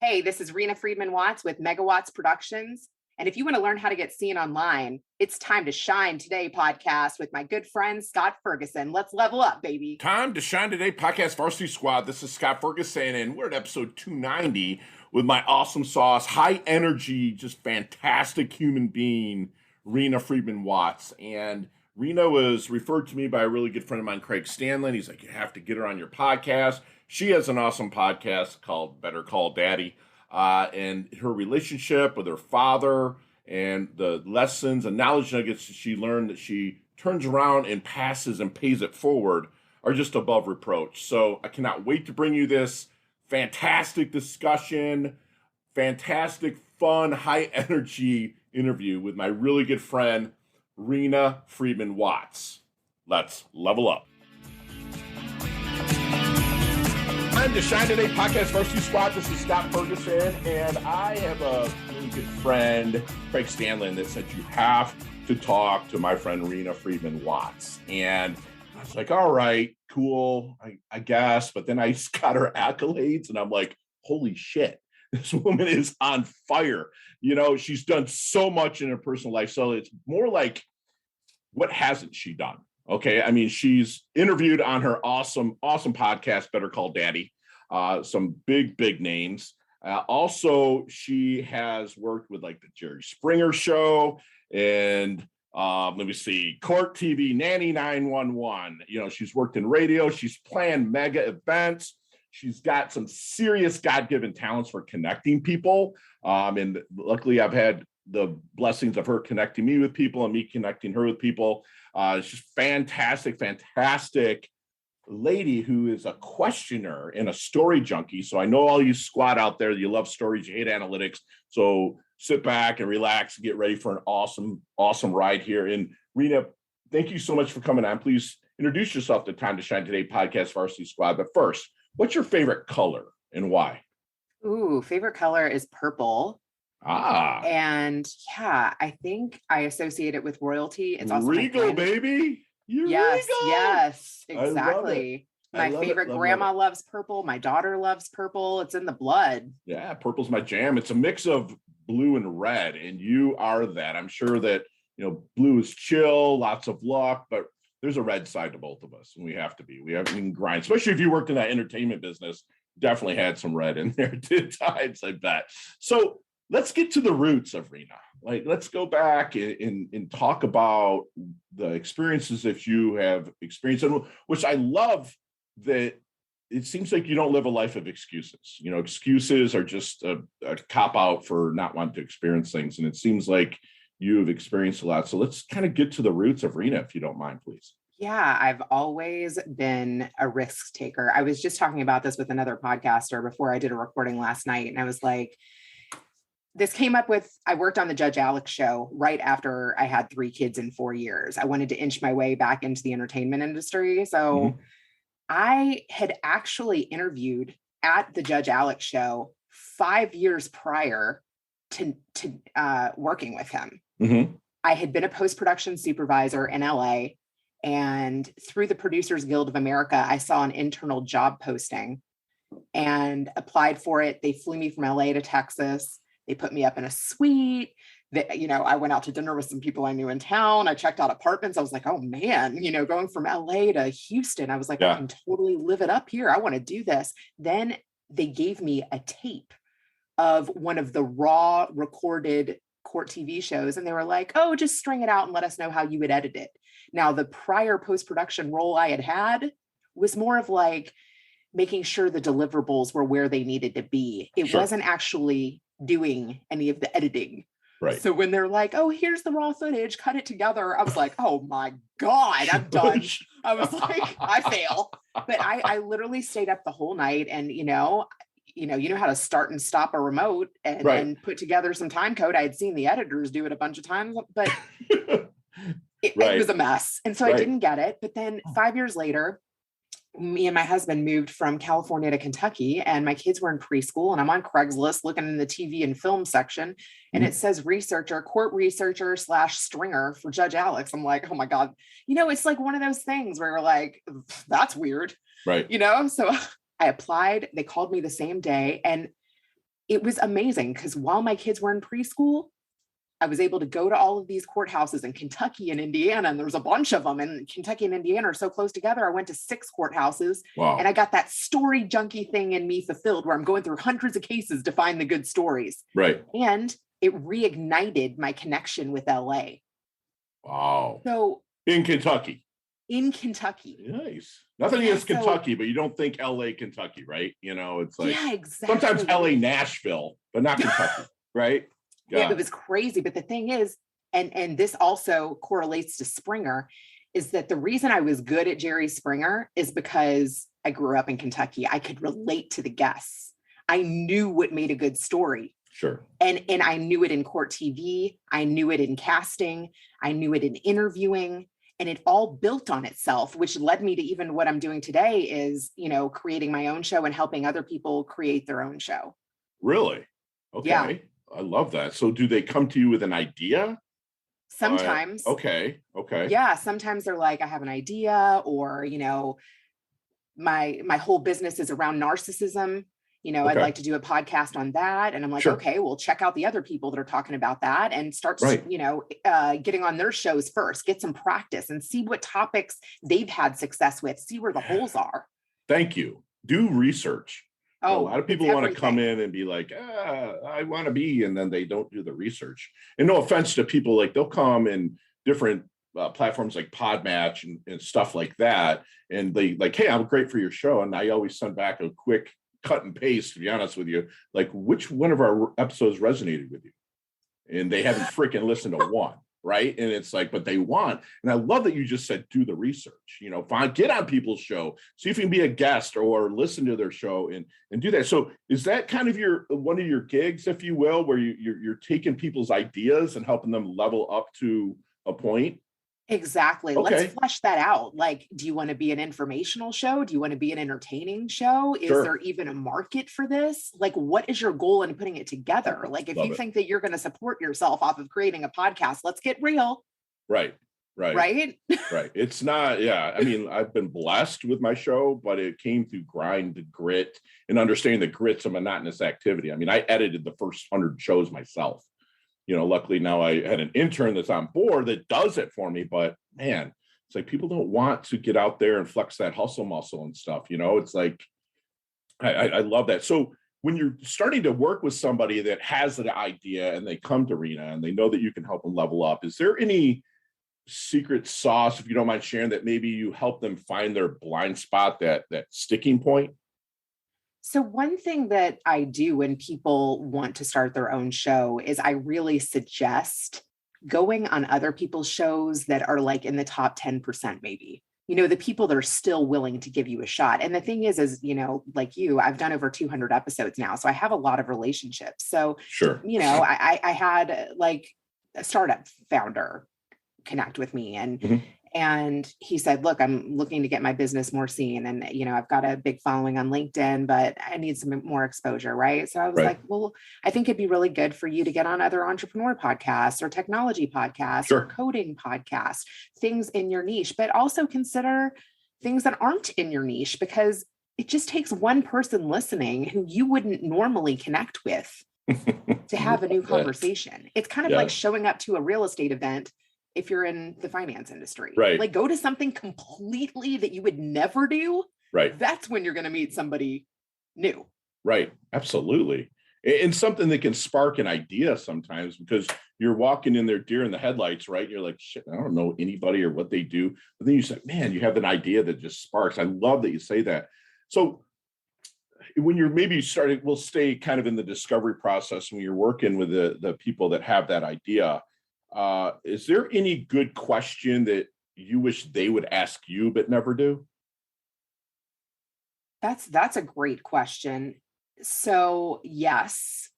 Hey, this is Reena Friedman Watts with Megawatts Productions. And if you want to learn how to get seen online, it's time to shine today podcast with my good friend Scott Ferguson. Let's level up, baby. Time to shine today, podcast Varsity Squad. This is Scott Ferguson, and we're at episode 290 with my awesome sauce, high energy, just fantastic human being, Reena Friedman Watts. And Reena was referred to me by a really good friend of mine, Craig Stanley. He's like, you have to get her on your podcast. She has an awesome podcast called Better Call Daddy. And her relationship with her father and the lessons and knowledge nuggets she learned that she turns around and passes and pays it forward are just above reproach. So I cannot wait to bring you this fantastic discussion, fantastic, fun, high energy interview with my really good friend, Reena Friedman Watts. Let's level up. Time to shine today, podcast Varsity Squad. This is Scott Ferguson, and I have a really good friend, Craig Stanley, that said you have to talk to my friend Reena Friedman Watts. And I was like, all right, cool, I guess. But then I got her accolades, and I'm like, holy shit, this woman is on fire. You know, she's done so much in her personal life. So it's more like, what hasn't she done? Okay, I mean, she's interviewed on her awesome podcast, Better Call Daddy, some big names. Also, she has worked with like the Jerry Springer Show and let me see, Court TV, Nanny 911. You know, she's worked in radio. She's planned mega events. She's got some serious God-given talents for connecting people. And luckily, I've had the blessings of her connecting me with people and me connecting her with people. It's just fantastic lady who is a questioner and a story junkie. So I know all you squad out there, you love stories, you hate analytics. So sit back and relax and get ready for an awesome ride here. And Reena, thank you so much for coming on. Please introduce yourself to Time to Shine Today podcast Varsity Squad. But first, what's your favorite color and why? Ooh, favorite color is purple. And yeah, I think I associate it with royalty. It's also regal, baby. You're yes, regal. Yes, exactly. My favorite grandma loves purple. My daughter loves purple. It's in the blood. Yeah, purple's my jam. It's a mix of blue and red, and you are that. I'm sure that, you know, blue is chill, lots of luck, but there's a red side to both of us, and we have to be. We can grind, especially if you worked in that entertainment business. Definitely had some red in there at times, I bet. So let's get to the roots of Reena. Like, let's go back and talk about the experiences that you have experienced, and which I love that it seems like you don't live a life of excuses. You know, excuses are just a cop out for not wanting to experience things. And it seems like you've experienced a lot. So let's kind of get to the roots of Reena, if you don't mind, please. Yeah, I've always been a risk taker. I was just talking about this with another podcaster before I did a recording last night. And I was like, this came up with, I worked on the Judge Alex show right after I had 3 kids in 4 years. I wanted to inch my way back into the entertainment industry. So I had actually interviewed at the Judge Alex show 5 years prior to working with him. I had been a post-production supervisor in LA, and through the Producers Guild of America, I saw an internal job posting and applied for it. They flew me from LA to Texas. They put me up in a suite. That, you know, I went out to dinner with some people I knew in town. I checked out apartments. I was like, oh man, you know, going from LA to Houston, I was like, I can totally live it up here. I want to do this. Then they gave me a tape of one of the raw recorded court TV shows. And they were like, oh, just string it out and let us know how you would edit it. Now, the prior post-production role I had was more of like making sure the deliverables were where they needed to be. It wasn't actually doing any of the editing. Right. So when they're like, oh, here's the raw footage, cut it together, I was like, oh my God, I'm done. I was like, I fail. But I literally stayed up the whole night, and you know how to start and stop a remote and put together some time code. I had seen the editors do it a bunch of times, but it was a mess. And so I didn't get it. But then 5 years later, me and my husband moved from California to Kentucky, and my kids were in preschool, and I'm on Craigslist looking in the TV and film section, and it says court researcher / stringer for Judge Alex. I'm like, oh my God, you know, it's like one of those things where you're like, that's weird. Right. You know, so I applied, they called me the same day, and it was amazing because while my kids were in preschool, I was able to go to all of these courthouses in Kentucky and Indiana, and there's a bunch of them, and Kentucky and Indiana are so close together. I went to 6 courthouses. Wow. And I got that story junkie thing in me fulfilled where I'm going through hundreds of cases to find the good stories. Right. And it reignited my connection with LA. Wow. So in Kentucky. Nice. Nothing against Kentucky, but you don't think LA, Kentucky, right? It's like exactly. Sometimes LA, Nashville, but not Kentucky, right? Yeah, it was crazy. But the thing is, and this also correlates to Springer, is that the reason I was good at Jerry Springer is because I grew up in Kentucky. I could relate to the guests. I knew what made a good story. Sure. And I knew it in court TV. I knew it in casting. I knew it in interviewing. And it all built on itself, which led me to even what I'm doing today is, creating my own show and helping other people create their own show. Really? Okay. Yeah. I love that. So do they come to you with an idea? Sometimes. Okay. Yeah. Sometimes they're like, I have an idea, or, my whole business is around narcissism. I'd like to do a podcast on that. And I'm like, sure. Okay, well, check out the other people that are talking about that and start, getting on their shows first, get some practice and see what topics they've had success with, see where the holes are. Thank you. Do research. Oh, a lot of people want to come in and be like, I want to be, and then they don't do the research. And no offense to people, like they'll come in different platforms like Podmatch and stuff like that. And they like, hey, I'm great for your show. And I always send back a quick cut and paste, to be honest with you, like which one of our episodes resonated with you? And they haven't freaking listened to one. Right. And it's like, but they want, and I love that you just said, do the research, get on people's show, see if you can be a guest or listen to their show and do that. So is that kind of one of your gigs, if you will, where you're taking people's ideas and helping them level up to a point? Exactly. Okay. Let's flesh that out. Like, do you want to be an informational show? Do you want to be an entertaining show? Is there even a market for this? Like, what is your goal in putting it together? Like, if you think that you're going to support yourself off of creating a podcast, let's get real. Right. It's not, I mean, I've been blessed with my show, but it came through grind, grit, and understanding that grit's a monotonous activity. I mean, I edited the first 100 shows myself. Luckily now I had an intern that's on board that does it for me, but man, it's like people don't want to get out there and flex that hustle muscle and stuff. It's like, I love that. So when you're starting to work with somebody that has an idea and they come to Reena and they know that you can help them level up, is there any secret sauce, if you don't mind sharing, that maybe you help them find their blind spot, that sticking point? So one thing that I do when people want to start their own show is I really suggest going on other people's shows that are like in the top 10%, maybe, the people that are still willing to give you a shot. And the thing is, like you, I've done over 200 episodes now. So I have a lot of relationships. So, sure. I had like a startup founder connect with me and he said, look, I'm looking to get my business more seen. And, I've got a big following on LinkedIn, but I need some more exposure. Right. So I was like, well, I think it'd be really good for you to get on other entrepreneur podcasts or technology podcasts or coding podcasts, things in your niche, but also consider things that aren't in your niche, because it just takes one person listening who you wouldn't normally connect with to have a new conversation. It's kind of like showing up to a real estate event. If you're in the finance industry, right? Like go to something completely that you would never do. Right. That's when you're going to meet somebody new. Right. Absolutely. And something that can spark an idea sometimes, because you're walking in there deer in the headlights, right? You're like, shit, I don't know anybody or what they do. But then you say, man, you have an idea that just sparks. I love that you say that. So when you're maybe starting, we'll stay kind of in the discovery process when you're working with the people that have that idea. Is there any good question that you wish they would ask you but never do? That's a great question. So yes,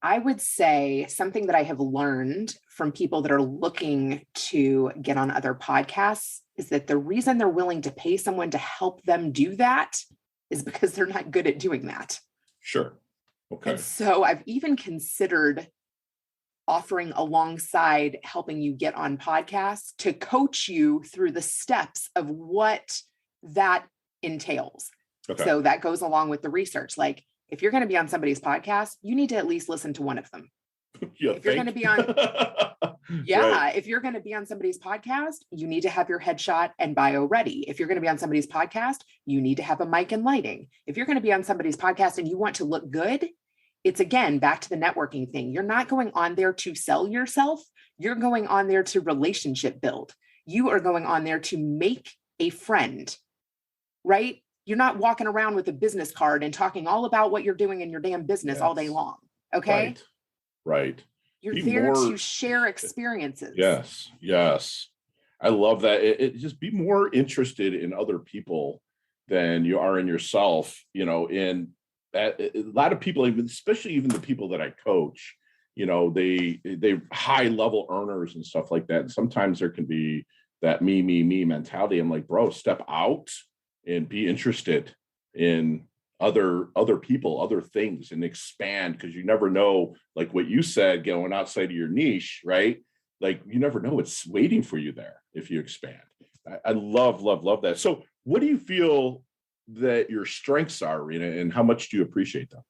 I would say something that I have learned from people that are looking to get on other podcasts is that the reason they're willing to pay someone to help them do that is because they're not good at doing that. Sure. Okay. And so I've even considered offering alongside helping you get on podcasts to coach you through the steps of what that entails. Okay. So that goes along with the research. Like, If you're going to be on somebody's podcast, you need to at least listen to one of them. If you're going to be on, Right. if you're going to be on somebody's podcast, you need to have your headshot and bio ready. If you're going to be on somebody's podcast, you need to have a mic and lighting. If you're going to be on somebody's podcast and you want to look good, it's again, back to the networking thing. You're not going on there to sell yourself. You're going on there to relationship build. You are going on there to make a friend, right? You're not walking around with a business card and talking all about what you're doing in your damn business all day long. Okay. Right. You're Be there more, to share experiences. Yes. I love that. It just be more interested in other people than you are in yourself, and that a lot of people, especially even the people that I coach, they high level earners and stuff like that. And sometimes there can be that me mentality. I'm like, bro, step out and be interested in other people, other things, and expand, because you never know, like what you said, going outside of your niche, right? Like you never know what's waiting for you there if you expand. I love that. So what do you feel that your strengths are, Reena, and how much do you appreciate them?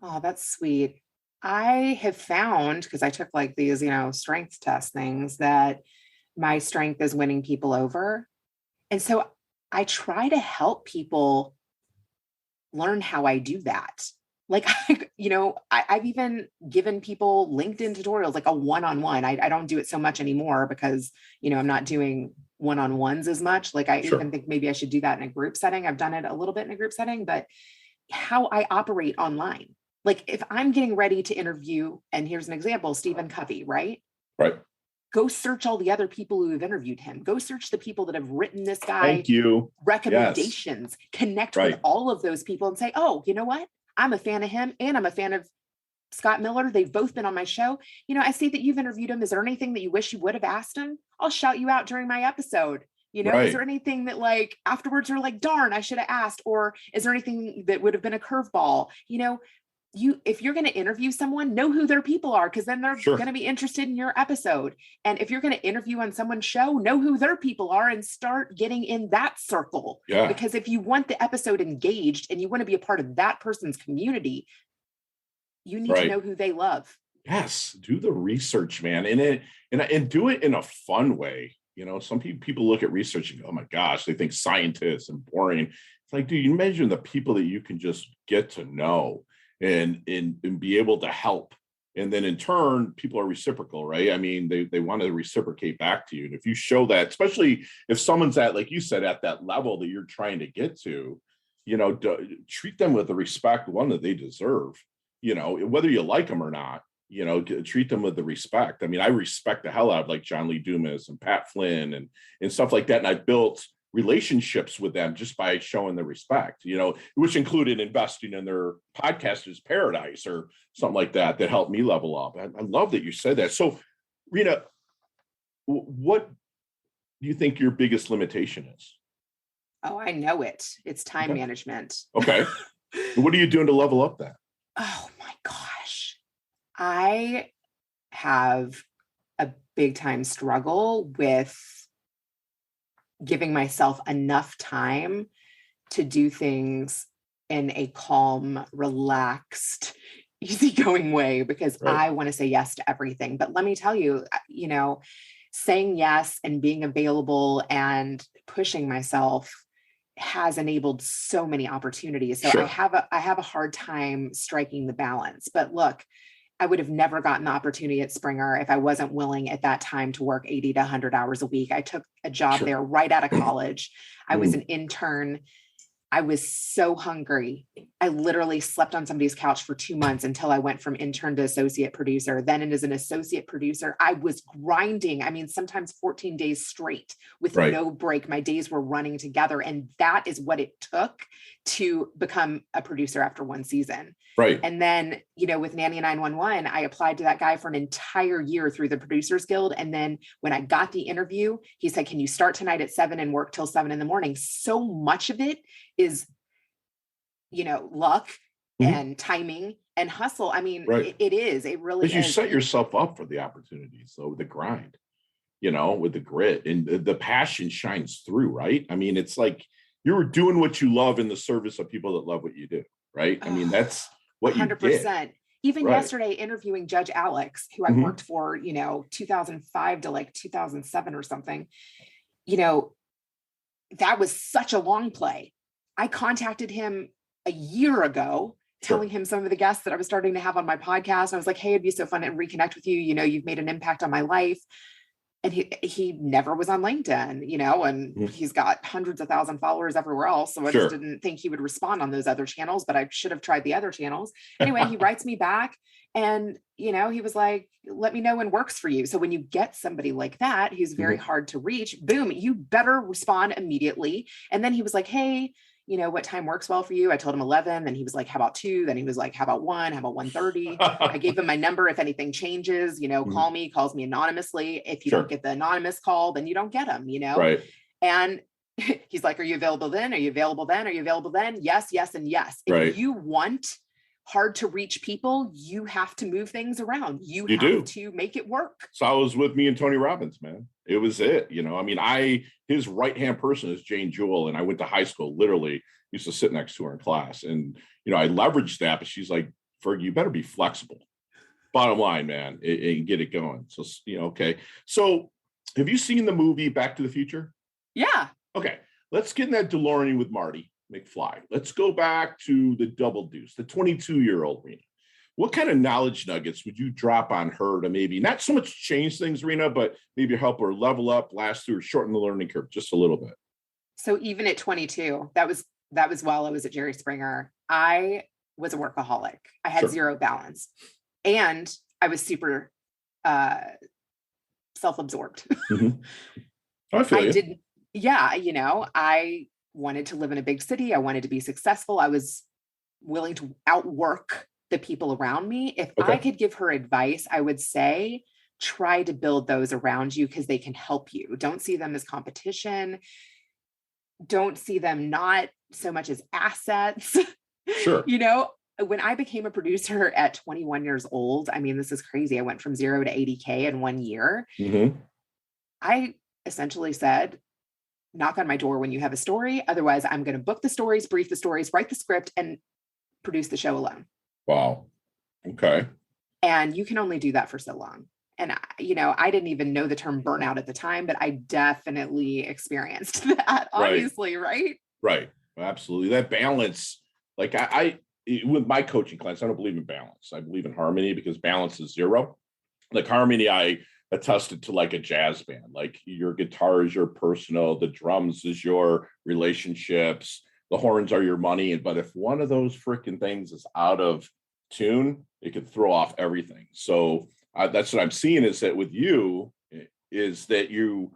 Oh, that's sweet. I have found, because I took like these, strength test things, that my strength is winning people over. And so I try to help people learn how I do that. Like, I've even given people LinkedIn tutorials, like a one-on-one. I don't do it so much anymore because, I'm not doing one-on-ones as much. Like I even think maybe I should do that in a group setting. I've done it a little bit in a group setting, but how I operate online. Like if I'm getting ready to interview, and here's an example, Stephen Covey, right? Right. Go search all the other people who have interviewed him. Go search the people that have written this guy. Thank you. Recommendations. Yes. Connect with all of those people and say, oh, you know what? I'm a fan of him and I'm a fan of Scott Miller. They've both been on my show. I see that you've interviewed him. Is there anything that you wish you would have asked him? I'll shout you out during my episode. Is there anything that like afterwards you're like, darn, I should have asked? Or is there anything that would have been a curveball? If you're going to interview someone, know who their people are, because then they're going to be interested in your episode. And if you're going to interview on someone's show, know who their people are and start getting in that circle. Yeah. Because if you want the episode engaged and you want to be a part of that person's community, you need to know who they love. Yes. Do the research, man. And do it in a fun way. Some people look at research and go, oh my gosh, they think scientists and boring. It's like, dude, you imagine the people that you can just get to know and be able to help. And then in turn, people are reciprocal, right? I mean, they want to reciprocate back to you. And if you show that, especially if someone's at, like you said, at that level that you're trying to get to, treat them with the respect, one that they deserve, whether you like them or not, treat them with the respect. I mean, I respect the hell out of like John Lee Dumas and Pat Flynn and stuff like that. And I built relationships with them just by showing the respect, which included investing in their Podcasters Paradise or something like that helped me level up. I love that you said that. So, Reena, what do you think your biggest limitation is? Oh, I know it. It's time management. Okay. What are you doing to level up that? Oh my gosh. I have a big time struggle with giving myself enough time to do things in a calm, relaxed, easygoing way, because I want to say yes to everything. But let me tell you, saying yes and being available and pushing myself has enabled so many opportunities. So I have a hard time striking the balance. But look, I would have never gotten the opportunity at Springer if I wasn't willing at that time to work 80 to 100 hours a week. I took a job there right out of college. I was an intern. I was so hungry. I literally slept on somebody's couch for 2 months until I went from intern to associate producer. Then as an associate producer, I was grinding. I mean, sometimes 14 days straight with no break. My days were running together. And that is what it took to become a producer after one season. Right. And then, with Nanny 911, I applied to that guy for an entire year through the Producers Guild. And then when I got the interview, he said, can you start tonight at 7 and work till 7 a.m? So much of it is, luck and timing and hustle. I mean, it is, it really is. Because you set yourself up for the opportunities, so the grind, with the grit and the passion shines through, right? I mean, it's like you're doing what you love in the service of people that love what you do. right? I mean, that's what you did. 100%. Even Right. yesterday, interviewing Judge Alex, who I Mhm. worked for, 2005 to like 2007 or something, you know, that was such a long play. I contacted him a year ago, Sure. telling him some of the guests that I was starting to have on my podcast. I was like, hey, it'd be so fun to reconnect with you. You've made an impact on my life. And he never was on LinkedIn, and Mhm. he's got hundreds of thousand followers everywhere else. So I Sure. just didn't think he would respond on those other channels, but I should have tried the other channels. Anyway, he writes me back and, he was like, let me know when works for you. So when you get somebody like that, who's very hard to reach, boom, you better respond immediately. And then he was like, hey, what time works well for you? I told him 11. Then he was like, how about 2? Then he was like, how about 1? How about 1:30? I gave him my number. If anything changes, call me, calls me anonymously. If you Sure. don't get the anonymous call, then you don't get them, Right. And he's like, are you available then? Are you available then? Are you available then? Yes, yes, and yes. Right. If you want hard to reach people, you have to move things around. You have do. to make it work. So I was with me and Tony Robbins, man. It was it. I mean, his right-hand person is Jane Jewell, and I went to high school, literally used to sit next to her in class. And, I leveraged that, but she's like, Ferg, you better be flexible. Bottom line, man, and get it going. So, okay. So have you seen the movie Back to the Future? Yeah. Okay. Let's get in that DeLorean with Marty McFly. Let's go back to the Double Deuce, the 22-year-old Reena. What kind of knowledge nuggets would you drop on her to maybe not so much change things, Reena, but maybe help her level up, last through, shorten the learning curve just a little bit? So even at 22, that was while I was at Jerry Springer, I was a workaholic. I had zero balance, and I was super self-absorbed. I feel you. didn't. Yeah, I wanted to live in a big city. I wanted to be successful. I was willing to outwork the people around me. If I could give her advice, I would say, try to build those around you because they can help you. Don't see them as competition. Don't see them not so much as assets. Sure. When I became a producer at 21 years old, I mean, this is crazy. I went from 0 to 80K in 1 year. I essentially said, knock on my door when you have a story. Otherwise, I'm going to book the stories, brief the stories, write the script, and produce the show alone. Wow. Okay. And you can only do that for so long. And, I didn't even know the term burnout at the time, but I definitely experienced that, obviously, right? Right. Absolutely. That balance, like I with my coaching clients, I don't believe in balance. I believe in harmony because balance is zero. Like harmony, I attested to like a jazz band. Like your guitar is your personal, the drums is your relationships, the horns are your money. But if one of those freaking things is out of tune, it could throw off everything. So that's what I'm seeing is that with you is that you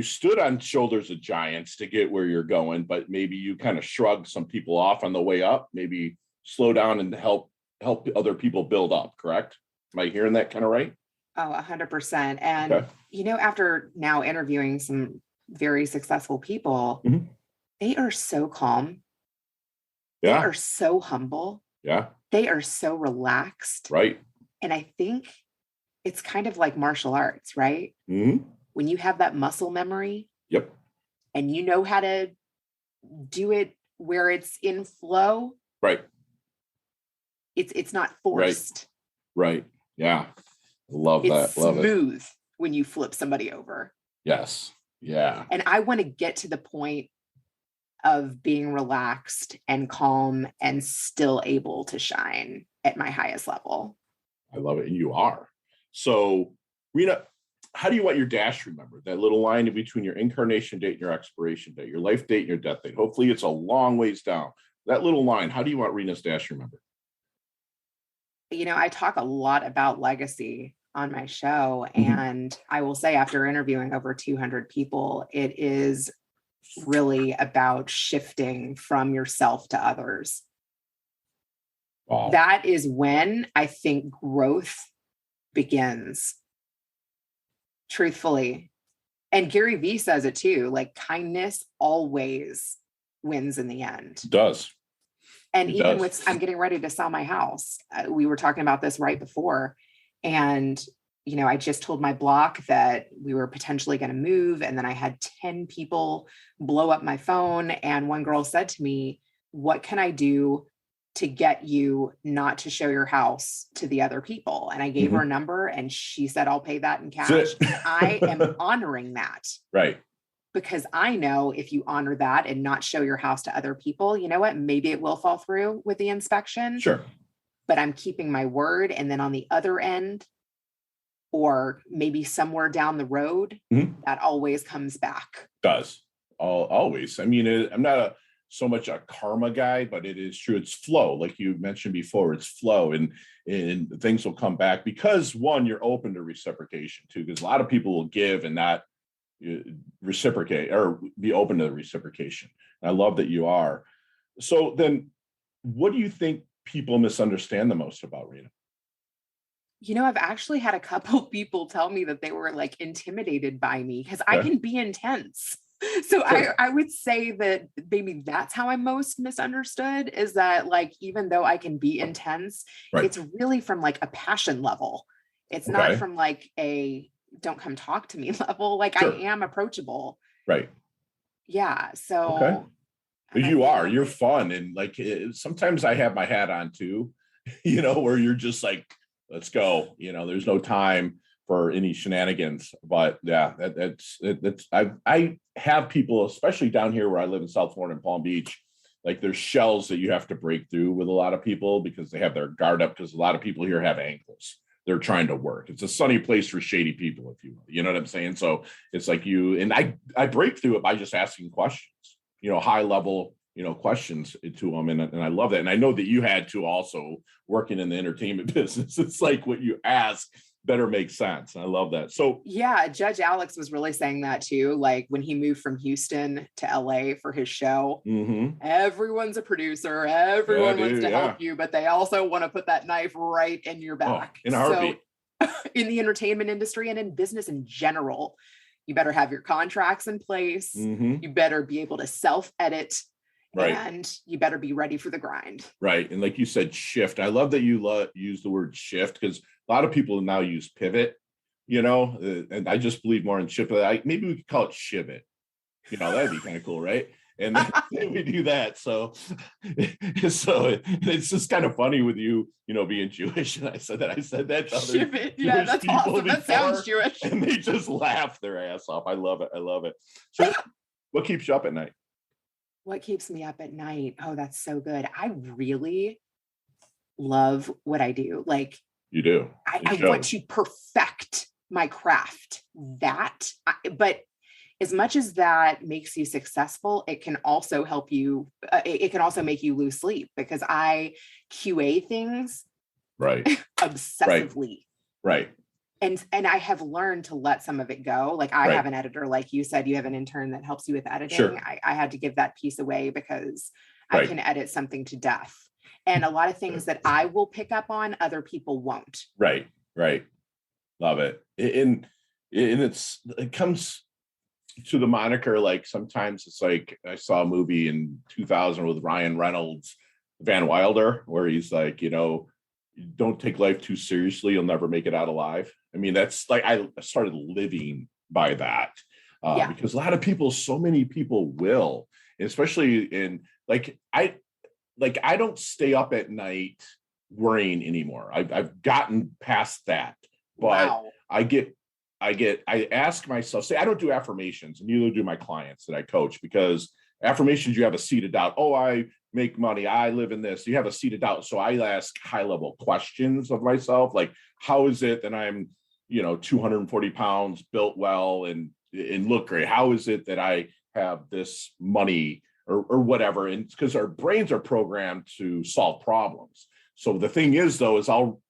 stood on shoulders of giants to get where you're going, but maybe you kind of shrugged some people off on the way up, maybe slow down and help other people build up. Correct? Am I hearing that kind of right? Oh, 100%. And, after now interviewing some very successful people, they are so calm. Yeah. They are so humble. Yeah. They are so relaxed. Right. And I think it's kind of like martial arts, right? When you have that muscle memory. Yep. And you know how to do it where it's in flow. Right. It's not forced. Right. Yeah. Love it's that. Love smooth it. When you flip somebody over. Yes. Yeah. And I want to get to the point of being relaxed and calm and still able to shine at my highest level. I love it. And you are. So, Reena, how do you want your dash remembered? That little line in between your incarnation date and your expiration date, your life date and your death date. Hopefully it's a long ways down. That little line, how do you want Reena's dash remembered? I talk a lot about legacy on my show. And I will say, after interviewing over 200 people, it is really about shifting from yourself to others. Wow. That is when I think growth begins. Truthfully. And Gary Vee says it too, like kindness always wins in the end. It does. And even with, I'm getting ready to sell my house. We were talking about this right before. And, I just told my block that we were potentially going to move. And then I had 10 people blow up my phone. And one girl said to me, what can I do to get you not to show your house to the other people. And I gave her a number and she said, I'll pay that in cash. I am honoring that. Right. Because I know if you honor that and not show your house to other people, you know what? Maybe it will fall through with the inspection. Sure. But I'm keeping my word. And then on the other end, or maybe somewhere down the road, that always comes back. Does. Always. I mean, I'm not so much a karma guy, but it is true. It's flow. Like you mentioned before, it's flow, and things will come back because, one, you're open to reciprocation too, because a lot of people will give and not reciprocate or be open to the reciprocation. And I love that you are. So then what do you think people misunderstand the most about Reena? You know, I've actually had a couple people tell me that they were like intimidated by me because I can be intense. So I would say that maybe that's how I'm most misunderstood, is that like, even though I can be intense, it's really from like a passion level. It's not from like a don't come talk to me level. Like I am approachable. Right. Yeah. So you're fun. And like, sometimes I have my hat on too, where you're just like, let's go, there's no time for any shenanigans. But yeah, that's I have people, especially down here where I live in South Florida and Palm Beach, like there's shells that you have to break through with a lot of people because they have their guard up, because a lot of people here have ankles. They're trying to work. It's a sunny place for shady people, if you will. You know what I'm saying? So it's like I break through it by just asking questions, high level, questions to them. And I love that. And I know that you had to also, working in the entertainment business. It's like what you ask better make sense. And I love that. So yeah, Judge Alex was really saying that too. Like when he moved from Houston to LA for his show, everyone's a producer. Everyone wants to help you, but they also want to put that knife right in your back. In a heartbeat. So in the entertainment industry and in business in general, you better have your contracts in place. You better be able to self-edit. Right. And you better be ready for the grind. Right. And like you said, shift. I love that you use the word shift, because a lot of people now use pivot, and I just believe more in shift. Maybe we could call it shivit. That'd be kind of cool, right? And then we do that. So it's just kind of funny with you, being Jewish. And I said that to other Shivit. Yeah, that's awesome. That sounds Jewish. And they just laugh their ass off. I love it. So what keeps you up at night? What keeps me up at night? Oh, that's so good. I really love what I do. Like you do. I want to perfect my craft. But as much as that makes you successful, it can also help you. It can also make you lose sleep, because I QA things obsessively. Right. And I have learned to let some of it go. Like I have an editor, like you said, you have an intern that helps you with editing. Sure. I had to give that piece away because I can edit something to death. And a lot of things that I will pick up on, other people won't. Right. Love it. And it comes to the moniker, like sometimes it's like, I saw a movie in 2000 with Ryan Reynolds, Van Wilder, where he's like, don't take life too seriously, you'll never make it out alive. I mean, that's like, I started living by that because a lot of people, so many people will, especially in I don't stay up at night worrying anymore. I've gotten past that, but I ask myself, I don't do affirmations, and neither do my clients that I coach, because affirmations, you have a seed of doubt. Oh, I make money, I live in this. You have a seed of doubt. So I ask high level questions of myself, like, how is it that I'm, 240 pounds, built well, and look great? How is it that I have this money or whatever? And because our brains are programmed to solve problems. So the thing is, though, is I'll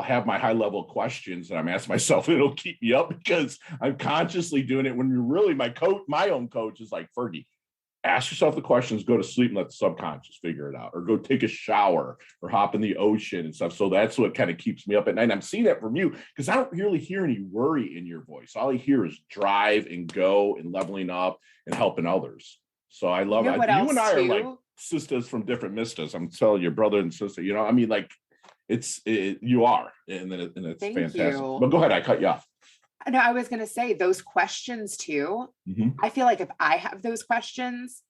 have my high level questions that I'm asking myself, and it'll keep me up because I'm consciously doing it. When you're really my own coach is like, Fergie, ask yourself the questions, go to sleep and let the subconscious figure it out, or go take a shower or hop in the ocean and stuff. So that's what kind of keeps me up at night. And I'm seeing that from you, because I don't really hear any worry in your voice. All I hear is drive and go and leveling up and helping others. So I love it. You and I are like sisters from different mistas. I'm telling you, brother and sister, you are, and it's Thank fantastic. You. But go ahead, I cut you off. No, I was going to say those questions too. I feel like if I have those questions,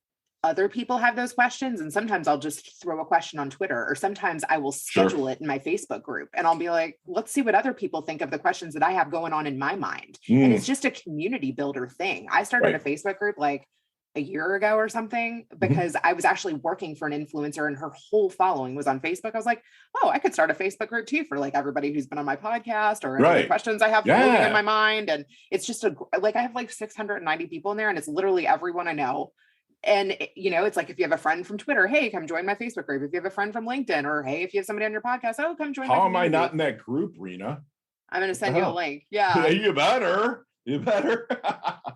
other people have those questions. And sometimes I'll just throw a question on Twitter, or sometimes I will schedule it in my Facebook group, and I'll be like, let's see what other people think of the questions that I have going on in my mind. And it's just a community builder thing. I started a Facebook group like a year ago or something, because I was actually working for an influencer and her whole following was on Facebook. I was like, oh, I could start a Facebook group too for like everybody who's been on my podcast or any questions I have floating in my mind. And it's just I have like 690 people in there, and it's literally everyone I know. And it's like, if you have a friend from Twitter, hey, come join my Facebook group. If you have a friend from LinkedIn, or hey, if you have somebody on your podcast, oh, come join. How am I not in that group, Reena? I'm going to send you a link. Yeah. You better.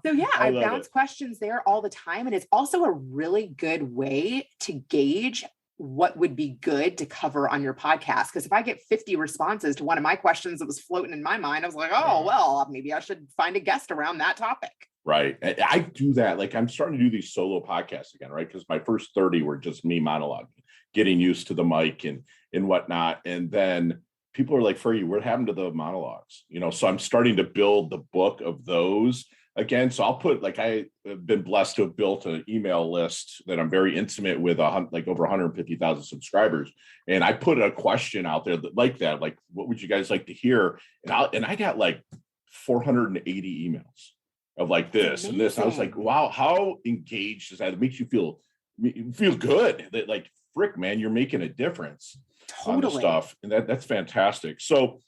So yeah, I bounce questions there all the time. And it's also a really good way to gauge what would be good to cover on your podcast. Because if I get 50 responses to one of my questions that was floating in my mind, I was like, oh, well, maybe I should find a guest around that topic. Right. I do that. Like, I'm starting to do these solo podcasts again, right? Because my first 30 were just me monologuing, getting used to the mic and whatnot. And then people are like, Fergie, what happened to the monologues? So I'm starting to build the book of those again. So I'll put, like, I have been blessed to have built an email list that I'm very intimate with, like over 150,000 subscribers. And I put a question out there like that, like, what would you guys like to hear? And I got like 480 emails of like this and this. And I was like, wow, how engaged is that? It makes you feel good that, like, frick, man, you're making a difference. On the stuff. And that's fantastic. So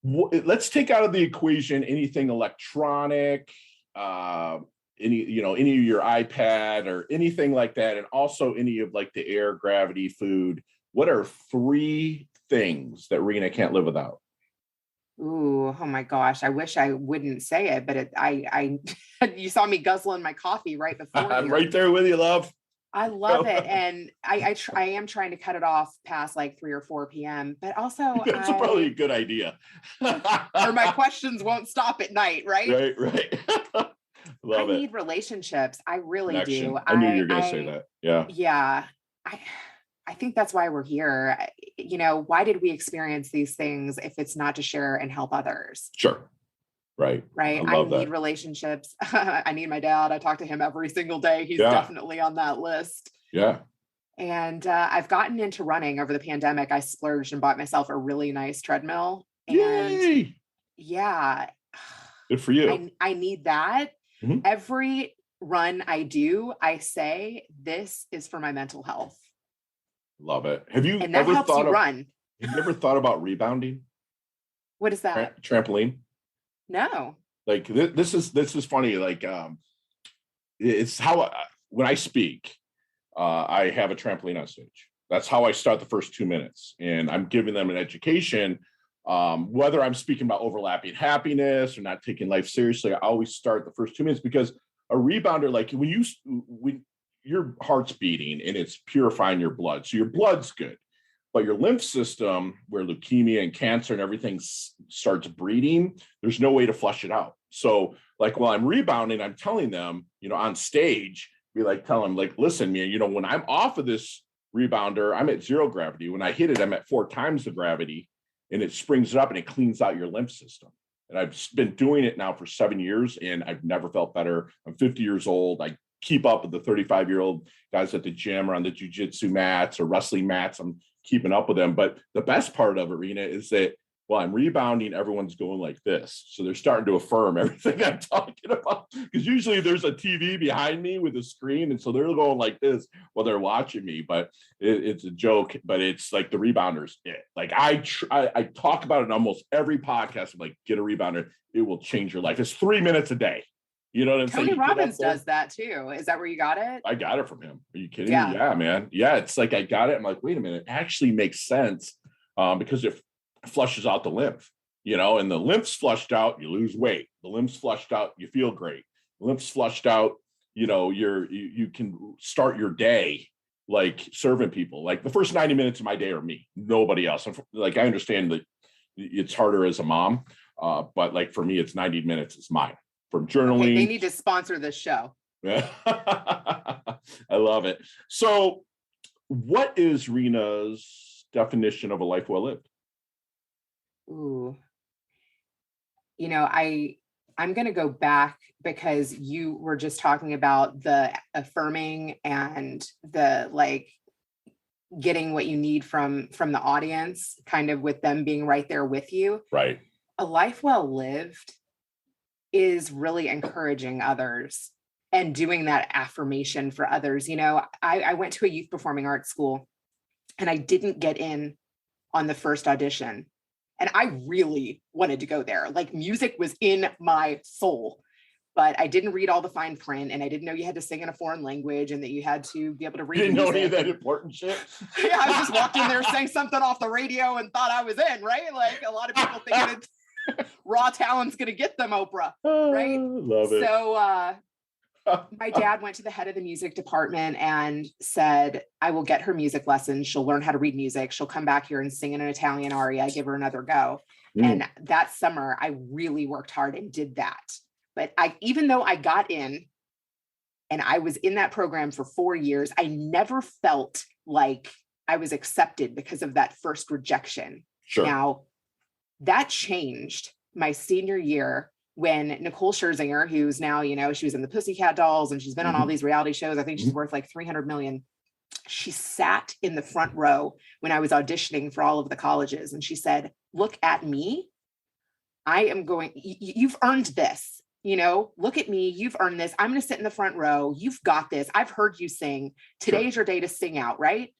let's take out of the equation anything electronic, any of your iPad or anything like that, and also any of like the air, gravity, food. What are 3 things that Reena can't live without? Ooh, oh my gosh. I wish I wouldn't say it, but I you saw me guzzling my coffee right before. I'm right there with you, love. I love it. And I am trying to cut it off past like 3 or 4 p.m. But also that's probably a good idea. Or my questions won't stop at night, right? Right. I need relationships. I really do. I knew you were going to say that. Yeah. Yeah. I think that's why we're here. Why did we experience these things if it's not to share and help others? Sure. Right. I need relationships. I need my dad. I talk to him every single day. He's definitely on that list. Yeah. And I've gotten into running over the pandemic. I splurged and bought myself a really nice treadmill. And yay! Yeah. Good for you. I need that. Mm-hmm. Every run I do, I say, this is for my mental health. Love it. Have you and that ever helps thought you run? Have you ever thought about rebounding? What is that? Trampoline. No. Like this is funny. Like it's how when I speak, I have a trampoline on stage. That's how I start the first 2 minutes, and I'm giving them an education. Whether I'm speaking about overlapping happiness or not taking life seriously, I always start the first 2 minutes, because a rebounder, like when your heart's beating and it's purifying your blood, so your blood's good. But your lymph system, where leukemia and cancer and everything starts breeding, there's no way to flush it out. So like while I'm rebounding, I'm telling them, on stage, tell them, like, listen, man, when I'm off of this rebounder, I'm at 0 gravity. When I hit it, I'm at 4 times the gravity, and it springs it up and it cleans out your lymph system. And I've been doing it now for 7 years, and I've never felt better. I'm 50 years old. I keep up with the 35-year-old guys at the gym or on the jiu-jitsu mats or wrestling mats. I'm keeping up with them. But the best part of it, Reena, is that while I'm rebounding, everyone's going like this. So they're starting to affirm everything I'm talking about. Because usually there's a TV behind me with a screen. And so they're going like this while they're watching me. But it's a joke. But it's like the rebounders. Like I talk about it in almost every podcast. I'm like, get a rebounder. It will change your life. It's 3 minutes a day. You know what I'm saying? Tony Robbins does that too. Is that where you got it? I got it from him. Are you kidding me? Yeah, man. Yeah, it's like I got it. I'm like, wait a minute. It actually makes sense because it flushes out the lymph, and the lymph's flushed out, you lose weight. The lymph's flushed out, you feel great. The lymph's flushed out, you can start your day like serving people. Like the first 90 minutes of my day are me, nobody else. Like I understand that it's harder as a mom, but like for me, it's 90 minutes. It's mine. From journaling. Okay, they need to sponsor this show. Yeah. I love it. So what is Reena's definition of a life well lived? Ooh. I I'm going to go back because you were just talking about the affirming and the like getting what you need from the audience, kind of with them being right there with you. Right. A life well lived is really encouraging others and doing that affirmation for others. You know, I went to a youth performing arts school and I didn't get in on the first audition. And I really wanted to go there. Like, music was in my soul, but I didn't read all the fine print, and I didn't know you had to sing in a foreign language and that you had to be able to read You didn't know any music. of that important shit? Yeah, I just walked in there, sang something off the radio and thought I was in, right? Like, a lot of people think that raw talent's going to get them Oprah, right? Love it. So my dad went to the head of the music department and said, I will get her music lessons. She'll learn how to read music. She'll come back here and sing in an Italian aria. Give her another go. And that summer, I really worked hard and did that. But even though I got in and I was in that program for 4 years, I never felt like I was accepted because of that first rejection. Sure. Now, that changed my senior year when Nicole Scherzinger, who's now, you know, she was in the Pussycat Dolls and she's been on all these reality shows. I think she's worth like 300 million. She sat in the front row when I was auditioning for all of the colleges. And she said, look at me. I am going, you've earned this, you know, look at me. You've earned this. I'm going to sit in the front row. You've got this. I've heard you sing. Today's your day to sing out. Right.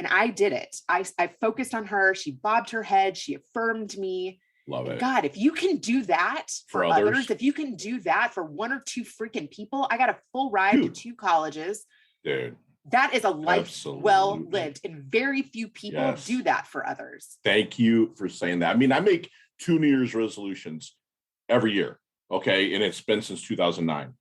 And I did it. I focused on her. She bobbed her head. She affirmed me. Love it. God, if you can do that for others, if you can do that for one or two freaking people, I got a full ride to 2 colleges. Dude. That is a life well lived, and very few people do that for others. Thank you for saying that. I mean, I make 2 New Year's resolutions every year. Okay. And it's been since 2009,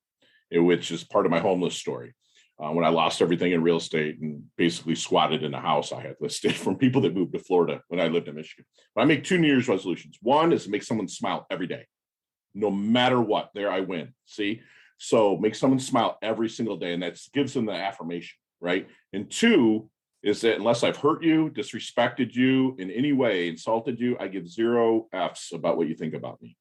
which is part of my homeless story. When I lost everything in real estate and basically squatted in a house I had listed from people that moved to Florida when I lived in Michigan. But I make 2 New Year's resolutions. One is to make someone smile every day, no matter what. There I win. See? So make someone smile every single day. And that gives them the affirmation, right? And 2 is that unless I've hurt you, disrespected you in any way, insulted you, I give 0 F's about what you think about me,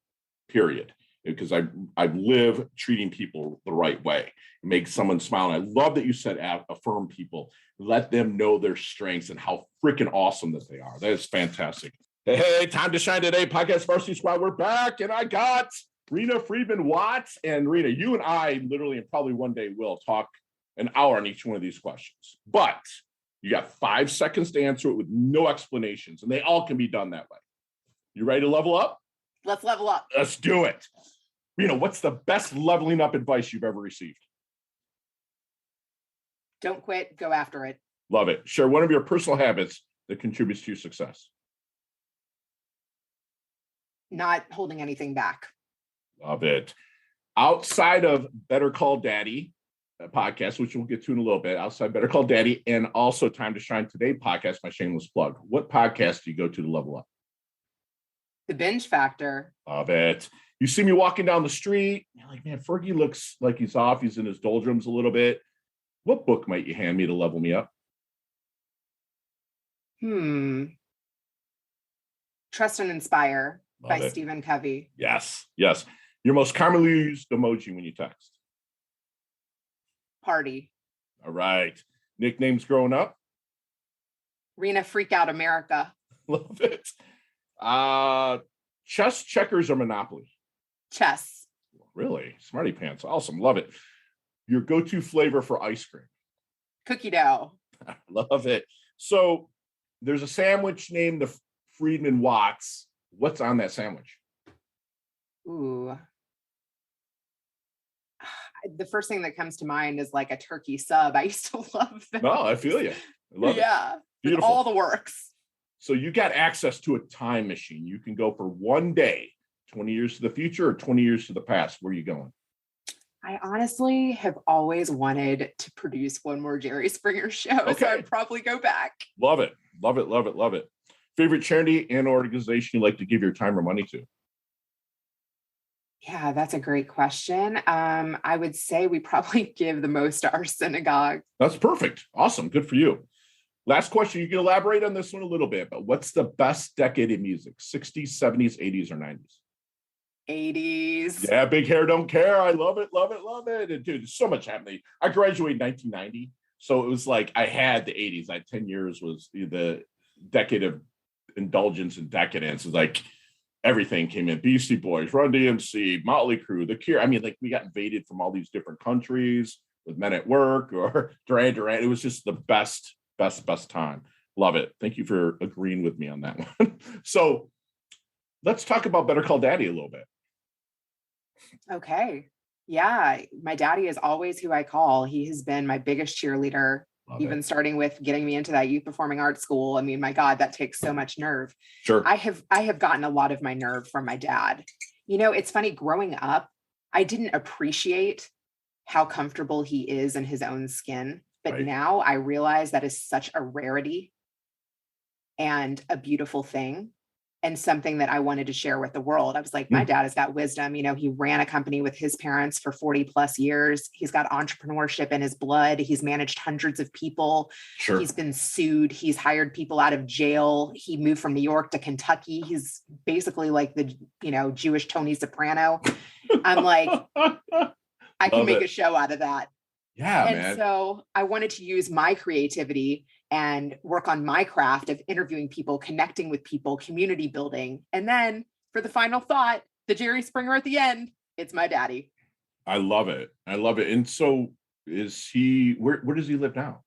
period. Because I live treating people the right way, make someone smile. And I love that you said affirm people, let them know their strengths and how freaking awesome that they are. That is fantastic. Hey, time to shine today, Podcast Varsity Squad. We're back, and I got Reena Friedman Watts. And Reena, you and I literally, and probably one day will talk an hour on each one of these questions. But you got 5 seconds to answer it with no explanations, and they all can be done that way. You ready to level up? Let's level up. Let's do it. Reena, what's the best leveling up advice you've ever received? Don't quit. Go after it. Love it. Share one of your personal habits that contributes to your success. Not holding anything back. Love it. Outside of Better Call Daddy podcast, which we'll get to in a little bit, outside Better Call Daddy and also Time to Shine Today podcast, my shameless plug, what podcast do you go to level up? The Binge Factor. Love it. You see me walking down the street, you're like, man, Fergie looks like he's off. He's in his doldrums a little bit. What book might you hand me to level me up? Trust and Inspire by it. Stephen Covey. Yes. Your most commonly used emoji when you text? Party. All right. Nicknames growing up? Reena Freak Out America. Love it. Chess, checkers, or Monopoly? Chess. Really? Smarty pants. Awesome. Love it. Your go-to flavor for ice cream? Cookie dough. Love it. So there's a sandwich named the Friedman Watts. What's on that sandwich? Ooh. The first thing that comes to mind is like a turkey sub. I used to love them. No, I feel you. I love it. Beautiful. All the works. So you got access to a time machine. You can go for one day, 20 years to the future or 20 years to the past. Where are you going? I honestly have always wanted to produce one more Jerry Springer show. Okay. So I'd probably go back. Love it. Love it. Love it. Love it. Favorite charity and organization you like to give your time or money to? Yeah, that's a great question. I would say we probably give the most to our synagogue. That's perfect. Awesome. Good for you. Last question. You can elaborate on this one a little bit, but what's the best decade in music? 60s, 70s, 80s, or 90s? 80s. Yeah, big hair, don't care. I love it, love it, love it. And dude, there's so much happening. I graduated in 1990. So it was like I had the 80s. Like 10 years was the decade of indulgence and decadence. It's like everything came in. Beastie Boys, Run DMC, Motley Crue, The Cure. I mean, like we got invaded from all these different countries with Men at Work or Duran Duran. It was just the best time. Love it. Thank you for agreeing with me on that one. So let's talk about Better Call Daddy a little bit. Okay. Yeah. My daddy is always who I call. He has been my biggest cheerleader, even starting with getting me into that youth performing arts school. I mean, my God, that takes so much nerve. Sure. I have gotten a lot of my nerve from my dad. You know, it's funny, growing up, I didn't appreciate how comfortable he is in his own skin. But now I realize that is such a rarity and a beautiful thing, and something that I wanted to share with the world. I was like, my dad has got wisdom. You know, he ran a company with his parents for 40 plus years. He's got entrepreneurship in his blood. He's managed hundreds of people. Sure. He's been sued. He's hired people out of jail. He moved from New York to Kentucky. He's basically like the, you know, Jewish Tony Soprano. I'm like, I can make a show out of that. Yeah, and man. So I wanted to use my creativity and work on my craft of interviewing people, connecting with people, community building. And then for the final thought, the Jerry Springer at the end, it's my daddy. I love it. I love it. And so is he, where does he live now?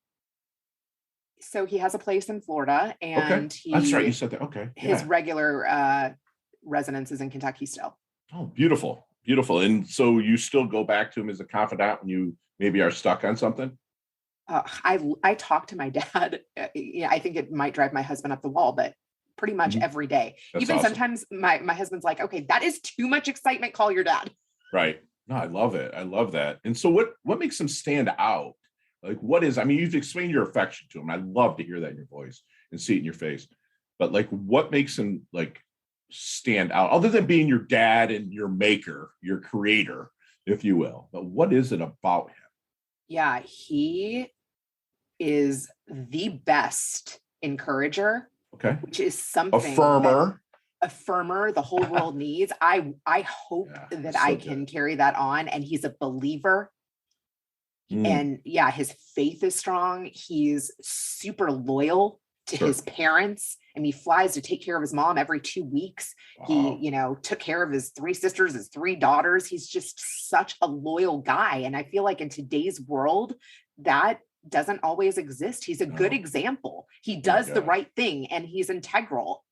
So he has a place in Florida, and that's right. You said that. Okay. His regular residence is in Kentucky still. Oh, beautiful. Beautiful. And so you still go back to him as a confidant when you maybe are stuck on something? I talk to my dad. I think it might drive my husband up the wall, but pretty much every day. That's even awesome. Sometimes my husband's like, okay, that is too much excitement. Call your dad. Right. No, I love it. I love that. And so what makes him stand out? Like, what is, I mean, you've explained your affection to him. I love to hear that in your voice and see it in your face. But like, what makes him like stand out other than being your dad and your maker, your creator, if you will? But what is it about him? Yeah, he is the best encourager. Okay. Which is something affirmer the whole world needs. I hope that I can carry that on. And he's a believer. And yeah, his faith is strong. He's super loyal to his parents. And he flies to take care of his mom every 2 weeks. Wow. He, you know, took care of his 3 sisters, his 3 daughters. He's just such a loyal guy. And I feel like in today's world, that doesn't always exist. He's a good example. He does the right thing, and he's integral.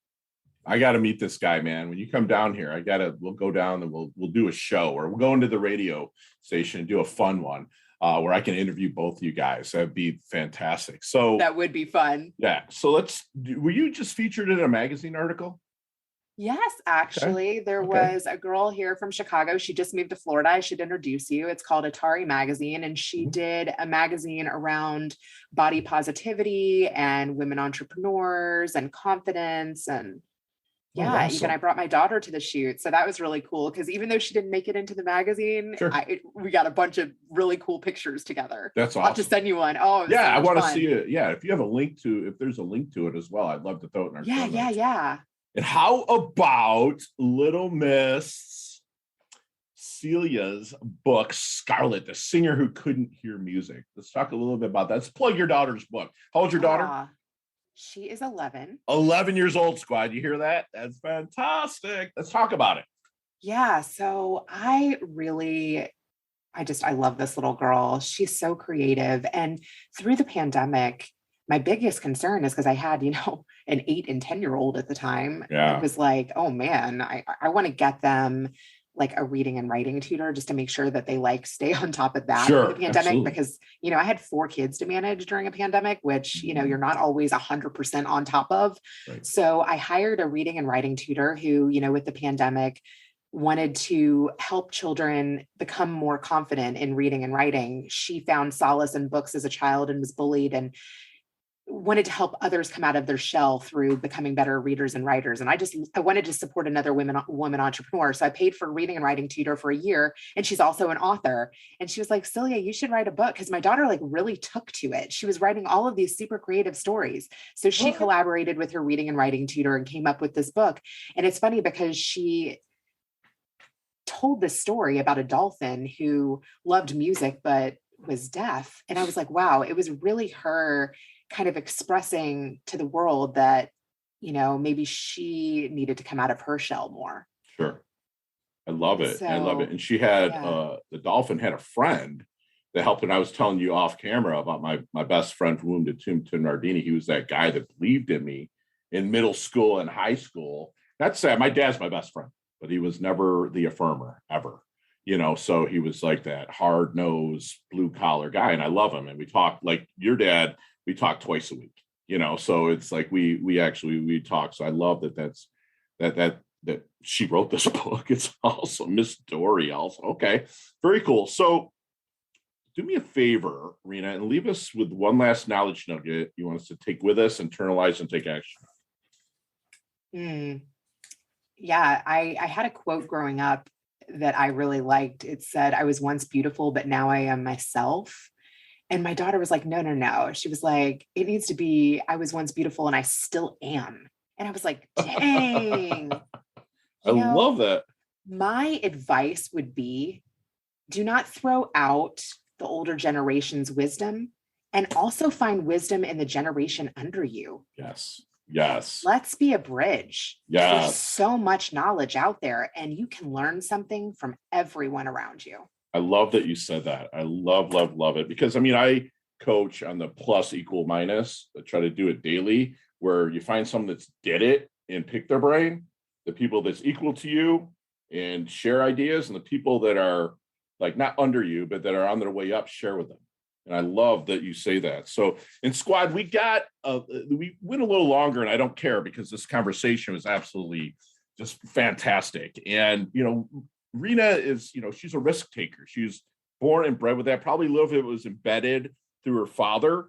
I got to meet this guy, man. When you come down here, we'll go down and we'll do a show, or we'll go into the radio station and do a fun one where I can interview both you guys. That'd be fantastic. So that would be fun. Yeah. So were you just featured in a magazine article? Yes, actually, there was a girl here from Chicago. She just moved to Florida. I should introduce you. It's called Atari Magazine, and she did a magazine around body positivity and women entrepreneurs and confidence. And awesome. Even I brought my daughter to the shoot. So that was really cool, because even though she didn't make it into the magazine, we got a bunch of really cool pictures together. That's awesome. I'll have to send you one. Oh, yeah, I want to see it. Yeah, if there's a link to it as well, I'd love to throw it in our show notes. Yeah. And how about little Miss Celia's book, Scarlet, the singer who couldn't hear music? Let's talk a little bit about that. Let's plug your daughter's book. How old's your daughter? She is 11. 11 years old, squad. You hear that? That's fantastic. Let's talk about it. Yeah. So I love this little girl. She's so creative. And through the pandemic, my biggest concern is because I had, an 8 and 10-year-old at the time. Yeah. It was like, oh man, I want to get them like a reading and writing tutor just to make sure that they stay on top of that for the pandemic. Absolutely. Because, I had 4 kids to manage during a pandemic, which, you're not always 100% on top of. Right. So I hired a reading and writing tutor who, with the pandemic, wanted to help children become more confident in reading and writing. She found solace in books as a child and was bullied, and wanted to help others come out of their shell through becoming better readers and writers. And I wanted to support another woman entrepreneur. So I paid for a reading and writing tutor for a year. And she's also an author. And she was like, Celia, you should write a book. Because my daughter really took to it. She was writing all of these super creative stories. So she collaborated with her reading and writing tutor and came up with this book. And it's funny because she told this story about a dolphin who loved music, but was deaf. And I was like, wow, it was really her kind of expressing to the world that, maybe she needed to come out of her shell more. Sure. I love it. So, I love it. And she had, yeah. the dolphin had a friend that helped. And I was telling you off camera about my best friend from Womb to Tomb, Tim Nardini. He was that guy that believed in me in middle school and high school. That's sad. My dad's my best friend, but he was never the affirmer ever, so he was like that hard nosed blue collar guy. And I love him. And we talk like your dad, we talk twice a week, so it's like we talk. So I love that she wrote this book. It's also Miss Dory also. Okay. Very cool. So do me a favor, Reena, and leave us with one last knowledge nugget you want us to take with us, internalize, and take action. Yeah, I had a quote growing up that I really liked. It said, "I was once beautiful, but now I am myself." And my daughter was like, no. She was like, it needs to be, "I was once beautiful and I still am." And I was like, dang. I love that. My advice would be, do not throw out the older generation's wisdom, and also find wisdom in the generation under you. Yes. Let's be a bridge. Yes. There's so much knowledge out there, and you can learn something from everyone around you. I love that you said that. I love it, because I coach on the plus equal minus. I try to do it daily, where you find someone that's did it and pick their brain, the people that's equal to you and share ideas, and the people that are like not under you, but that are on their way up, share with them. And I love that you say that. So in squad, we went a little longer, and I don't care, because this conversation was absolutely just fantastic. And, Reena is, she's a risk taker. She's born and bred with that. Probably a little bit was embedded through her father.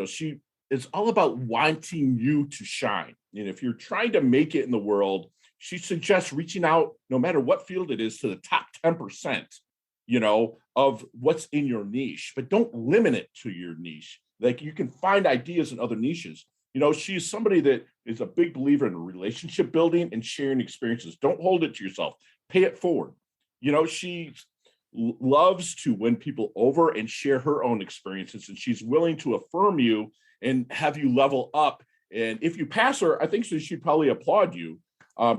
She is all about wanting you to shine. And if you're trying to make it in the world, she suggests reaching out, no matter what field it is, to the top 10%, of what's in your niche, but don't limit it to your niche. Like, you can find ideas in other niches. She's somebody that is a big believer in relationship building and sharing experiences. Don't hold it to yourself. Pay it forward. She loves to win people over and share her own experiences, and she's willing to affirm you and have you level up. And if you pass her, I think she'd probably applaud you.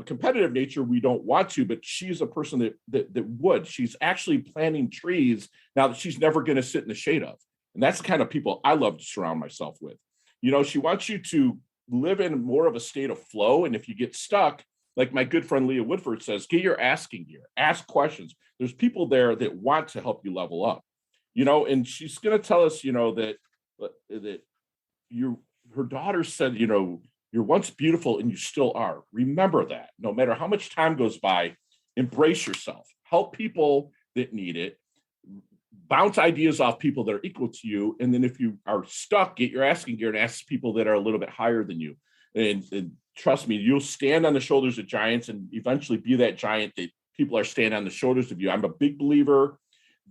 Competitive nature, we don't want to, but she's a person that would. She's actually planting trees now that she's never going to sit in the shade of. And that's the kind of people I love to surround myself with. She wants you to live in more of a state of flow. And if you get stuck, like my good friend Leah Woodford says, get your asking gear, ask questions. There's people there that want to help you level up, and she's going to tell us, that her daughter said, you're once beautiful and you still are. Remember that. No matter how much time goes by, embrace yourself. Help people that need it. Bounce ideas off people that are equal to you. And then if you are stuck, get your asking gear and ask people that are a little bit higher than you. And trust me, you'll stand on the shoulders of giants and eventually be that giant that people are standing on the shoulders of you. I'm a big believer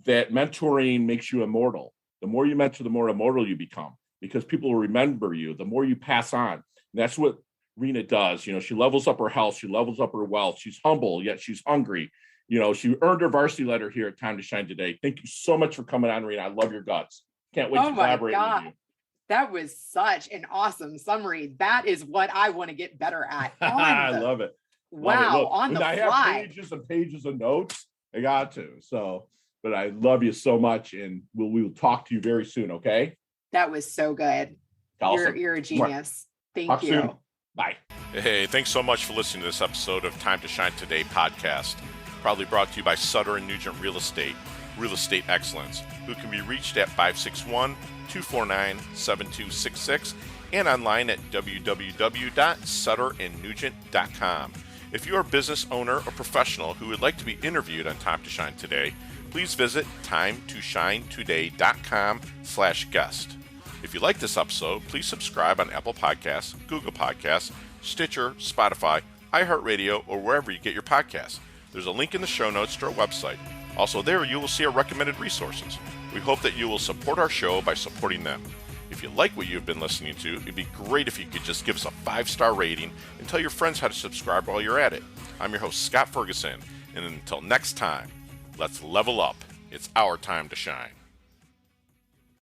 that mentoring makes you immortal. The more you mentor, the more immortal you become, because people will remember you. The more you pass on. And that's what Reena does. She levels up her health. She levels up her wealth. She's humble, yet she's hungry. She earned her varsity letter here at Time to Shine today. Thank you so much for coming on, Reena. I love your guts. Can't wait to collaborate with you. That was such an awesome summary. That is what I want to get better at. I love it. Wow, on the fly. I have pages and pages of notes. I got to. So, but I love you so much, and we will talk to you very soon, okay? That was so good. Awesome. You're a genius. Thank Talk you. Soon. Bye. Hey, thanks so much for listening to this episode of Time to Shine Today podcast. Proudly brought to you by Sutter and Nugent Real Estate Excellence, who can be reached at 561-249-7266 and online at www.sutterandnugent.com. If you're a business owner or professional who would like to be interviewed on Time to Shine Today, please visit timetoshinetoday.com/guest. If you like this episode, please subscribe on Apple Podcasts, Google Podcasts, Stitcher, Spotify, iHeartRadio, or wherever you get your podcasts. There's a link in the show notes to our website. Also there, you will see our recommended resources. We hope that you will support our show by supporting them. If you like what you've been listening to, it'd be great if you could just give us a 5-star rating and tell your friends how to subscribe while you're at it. I'm your host, Scott Ferguson, And until next time, let's level up. It's our time to shine.